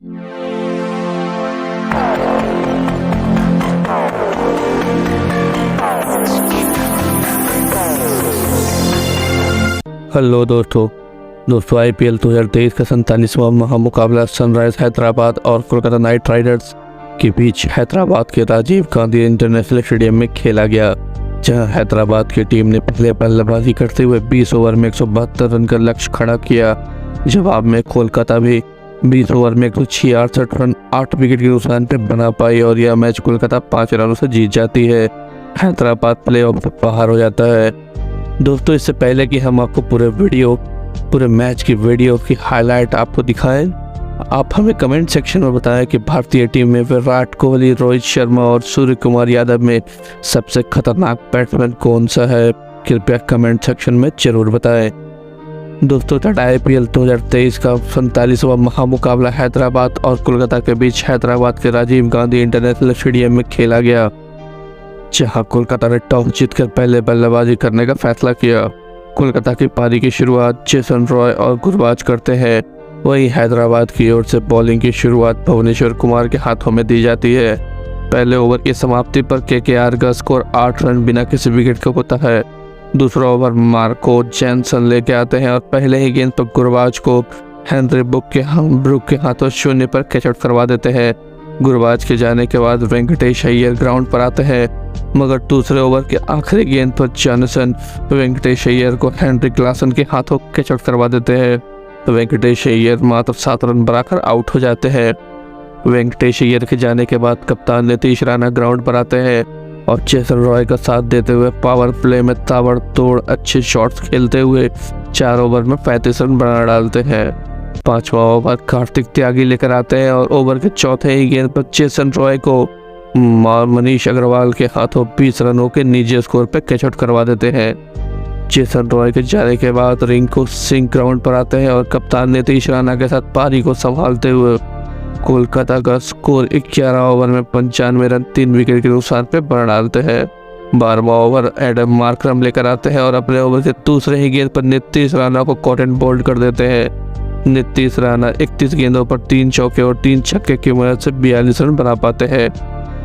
Hello दोस्तों IPL 2023 का 47वां महामुकाबला sunrise Hyderabad और कोलकाता नाइट राइडर्स के बीच हैदराबाद के राजीव गांधी इंटरनेशनल स्टेडियम में खेला गया, जहां हैदराबाद की टीम ने पहले बल्लेबाजी करते हुए 20 ओवर में 172 रन का लक्ष्य खड़ा किया। जवाब में कोलकाता भी 20 ओवर में 166 रन 8 विकेट के नुकसान पर बना पाई और यह मैच कोलकाता 5 रनों से जीत जाती है। हैदराबाद प्लेऑफ से बाहर हो जाता है। दोस्तों, इससे पहले कि हम आपको पूरे मैच की वीडियो की हाईलाइट आपको दिखाएं, आप हमें कमेंट सेक्शन में बताएं कि भारतीय टीम में विराट कोहली, रोहित शर्मा और सूर्य कुमार यादव में सबसे खतरनाक बैट्समैन कौन सा है। कृपया कमेंट सेक्शन में जरूर बताएं। दोस्तों, आईपीएल 2023 का 47वां महामुकाबला हैदराबाद और कोलकाता के बीच हैदराबाद के राजीव गांधी इंटरनेशनल स्टेडियम में खेला गया, जहां कोलकाता ने टॉस जीतकर पहले बल्लेबाजी करने का फैसला किया। कोलकाता की पारी की शुरुआत जेसन रॉय और गुरबाज करते हैं, वहीं हैदराबाद की ओर से बॉलिंग की शुरुआत भुवनेश्वर कुमार के हाथों में दी जाती है। पहले ओवर की समाप्ति पर केकेआर का स्कोर 8 रन बिना किसी विकेट का होता है। दूसरा ओवर मार्को जैनसन लेके आते हैं और पहले ही गेंद पर गुरबाज को हेनरी ब्रुक के हाथों शून्य पर कैच आउट करवा देते हैं। गुरबाज के जाने के बाद वेंकटेश अय्यर ग्राउंड पर आते हैं, मगर दूसरे ओवर के आखिरी गेंद पर जॉनसन वेंकटेश अय्यर को हेनरी क्लासन के हाथों कैच आउट करवा देते हैं। वेंकटेश अय्यर मात्र 7 रन बनाकर आउट हो जाते हैं। वेंकटेश अय्यर के जाने के बाद कप्तान नीतीश राणा ग्राउंड पर आते हैं और जेसन रॉय का साथ देते हुए पावर प्ले में ताबड़तोड़ अच्छे शॉट्स खेलते हुए 4 ओवर में 35 रन बना डालते हैं। 5वां ओवर कार्तिक त्यागी लेकर आते हैं और ओवर के चौथे ही गेंद पर जेसन रॉय को मनीष अग्रवाल के हाथों 20 रनों के निजी स्कोर पर कैच आउट करवा देते हैं। जेसन रॉय के जाने के बाद रिंकू सिंह ग्राउंड पर आते हैं और कप्तान नीतीश राणा के साथ पारी को संभालते हुए कोलकाता का स्कोर 11 ओवर में 95 रन 3 विकेट के नुकसान पर बना डालते हैं। 12वां ओवर एडम मार्करम लेकर आते हैं और अपने ओवर के दूसरे ही गेंद पर नीतीश राणा को कॉट एंड बोल्ड कर देते हैं। नीतीश राणा 31 गेंदों पर 3 चौके और 3 छक्के की मदद से 42 रन बना पाते हैं।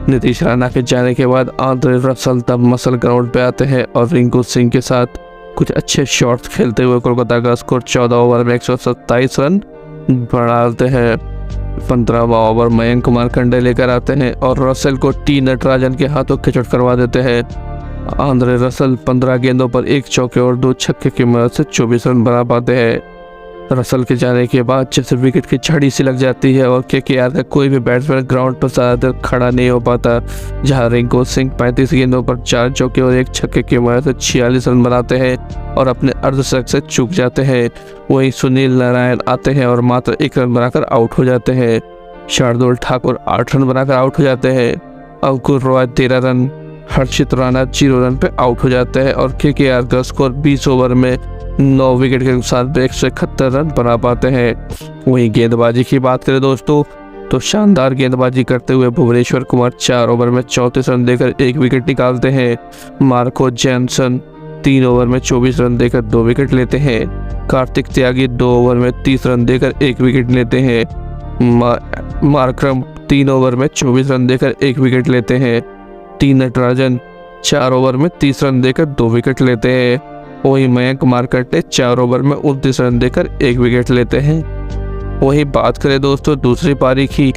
नीतीश राणा के जाने के बाद आंद्रे रसल तब मसल ग्राउंड पे आते हैं और रिंकू सिंह के साथ कुछ अच्छे शॉट्स खेलते हुए कोलकाता का स्कोर 14 ओवर में 127 रन बढ़ाते हैं। 15वां ओवर मयंक मार्कंडे लेकर आते हैं और रसल को टी नटराजन के हाथों कैच आउट करवा देते हैं। आंद्रे रसल 15 गेंदों पर 1 चौके और 2 छक्के की मदद से 24 रन बना पाते हैं। रसल के जाने के बाद जैसे विकेट की छड़ी सी लग जाती है और केकेआर का कोई भी बैट्समैन ग्राउंड पर ज़्यादा देर खड़ा नहीं हो पाता, जहां रिंकू सिंह 35 गेंदों पर 4 चौके और 1 छक्के की मदद से 46 रन बनाते हैं और अपने अर्धशतक से चूक जाते हैं। वहीं सुनील नारायण आते हैं और मात्र 1 रन बनाकर आउट हो जाते हैं। शार्दुल ठाकुर 8 रन बनाकर आउट हो जाते हैं। अंकुर रॉय 13 रन, हर्षित राणा 0 रन पे आउट हो जाते हैं और केकेआर का स्कोर 20 ओवर में 9 विकेट के नुकसान पर 171 रन बना पाते हैं। वहीं गेंदबाजी की बात करें दोस्तों, तो शानदार गेंदबाजी करते हुए भुवनेश्वर कुमार 4 ओवर में 34 रन देकर 1 विकेट निकालते हैं। मार्को जैनसन 3 ओवर में 24 रन देकर 2 विकेट लेते हैं। कार्तिक त्यागी 2 ओवर में 30 रन देकर 1 विकेट लेते हैं। मार्करम 3 ओवर में 24 रन देकर 1 विकेट लेते हैं। टी नटराजन 4 ओवर में 30 रन देकर 2 विकेट लेते हैं। वहीं मयंक मार्कंडे 4 ओवर में 29 रन देकर 1 विकेट लेते हैं। वहीं बात करें दोस्तों दूसरी पारी की,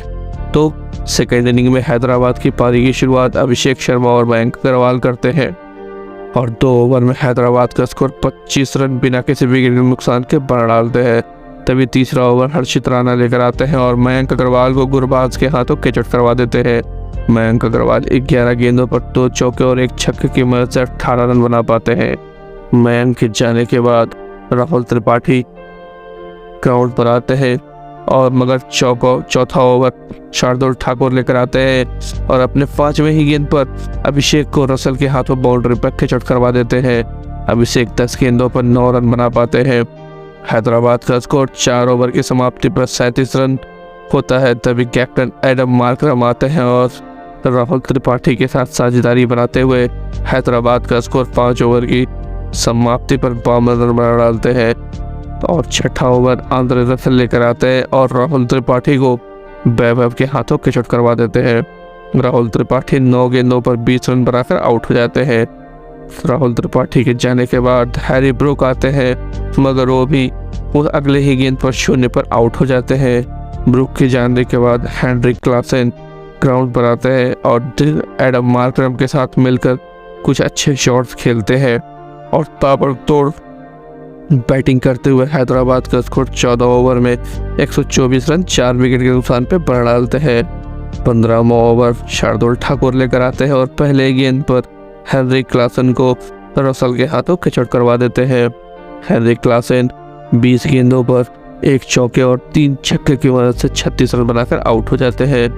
तो सेकेंड इनिंग में हैदराबाद की पारी की शुरुआत अभिषेक शर्मा और मयंक अग्रवाल करते हैं और 2 ओवर में हैदराबाद का स्कोर 25 रन बिना किसी विकेट के नुकसान के बना डालते हैं। तभी तीसरा ओवर हर्षित राणा लेकर आते हैं और मयंक अग्रवाल को गुरबाज के हाथों कैच आउट करवा देते हैं। मयंक अग्रवाल 11 गेंदों पर 2 चौके और 1 छक्के की मदद से 18 रन बना पाते हैं। मयंक के जाने के बाद राहुल त्रिपाठी ग्राउंड पर आते हैं और मगर चौथा ओवर शार्दुल ठाकुर लेकर आते हैं और अपने 5वें ही गेंद पर अभिषेक को रसल के हाथों बाउंड्री पर कैच आउट करवा देते हैं। अभिषेक 10 गेंदों पर 9 रन बना पाते हैं। हैदराबाद का स्कोर 4 ओवर की समाप्ति पर 37 रन होता है। तभी कैप्टन एडम मार्करम आते हैं और राहुल त्रिपाठी के साथ साझेदारी बनाते हुए हैदराबाद का स्कोर 5 ओवर की समाप्ति पर 52 रन बना डालते हैं और 6ठा ओवर आंद्रे रसल लेकर आते हैं और राहुल त्रिपाठी को वैभव के हाथों कैच करवा देते हैं। राहुल त्रिपाठी 9 गेंदों पर 20 रन बनाकर आउट हो जाते हैं। राहुल त्रिपाठी के जाने के बाद हैरी ब्रूक आते हैं, मगर वो भी उस अगले ही गेंद पर 0 पर आउट हो जाते हैं। ब्रूक के जाने के बाद हेनरिक क्लासन ग्राउंड पर आते हैं और एडम मार्करम के साथ मिलकर कुछ अच्छे शॉट्स खेलते हैं और ताबड़तोड़ बैटिंग करते हुए हैदराबाद का स्कोर 14 ओवर में 124 रन 4 विकेट के नुकसान पे बढ़ा डालते हैं। 15वां ओवर शार्दुल ठाकुर लेकर आते हैं और पहले गेंद पर हेनरिक क्लासन को रसल के हाथों कैच करवा देते हैं। हेनरिक क्लासन 20 गेंदों पर 1 चौके और 3 छक्के की मदद से 36 रन बनाकर आउट हो जाते हैं।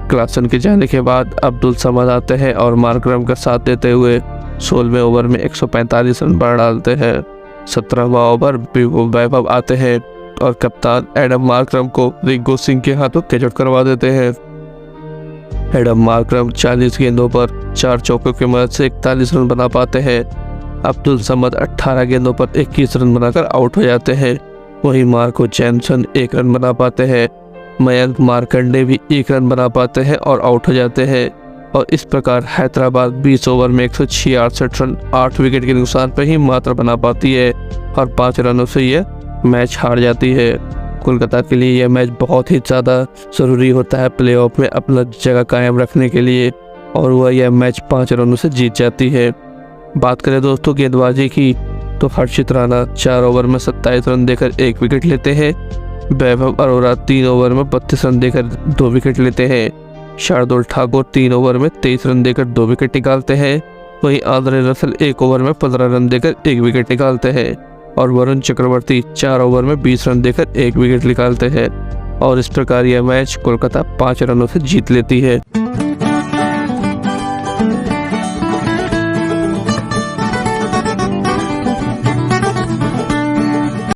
क्लासन के जाने के बाद अब्दुल समद आते हैं और मार्करम का साथ देते हुए 16वें ओवर में 145 रन बढ़ा डालते हैं। 17वां ओवर वैभव आते हैं और कप्तान एडम मार्करम को रिंकू सिंह के हाथों कैच करवा देते हैं। एडम मार्करम 40 गेंदों पर 4 चौकों की मदद से 41 रन बना पाते हैं। अब्दुल समद 18 गेंदों पर 21 रन बनाकर आउट हो जाते हैं। वहीं मार्को जैनसन 1 रन बना पाते हैं। मयंक मार्कंडे भी 1 रन बना पाते हैं और आउट हो जाते हैं। और इस प्रकार हैदराबाद 20 ओवर में 166 रन 8 विकेट के नुकसान पर ही मात्र बना पाती है और 5 रनों से यह मैच हार जाती है। कोलकाता के लिए यह मैच बहुत ही ज़्यादा ज़रूरी होता है प्लेऑफ में अपना जगह कायम रखने के लिए, और वह यह मैच 5 रनों से जीत जाती है। बात करें दोस्तों गेंदबाजी की, तो हर्षित राणा 4 ओवर में 27 रन देकर 1 विकेट लेते हैं। वैभव अरोरा 3 ओवर में 32 रन देकर 2 विकेट लेते हैं। शार्दुल ठाकुर 3 ओवर में 23 रन देकर 2 विकेट निकालते हैं। वहीं आंद्रे रसल 1 ओवर में 15 रन देकर 1 विकेट निकालते हैं और वरुण चक्रवर्ती 4 ओवर में 20 रन देकर 1 विकेट निकालते हैं। और इस प्रकार यह मैच कोलकाता 5 रनों से जीत लेती है।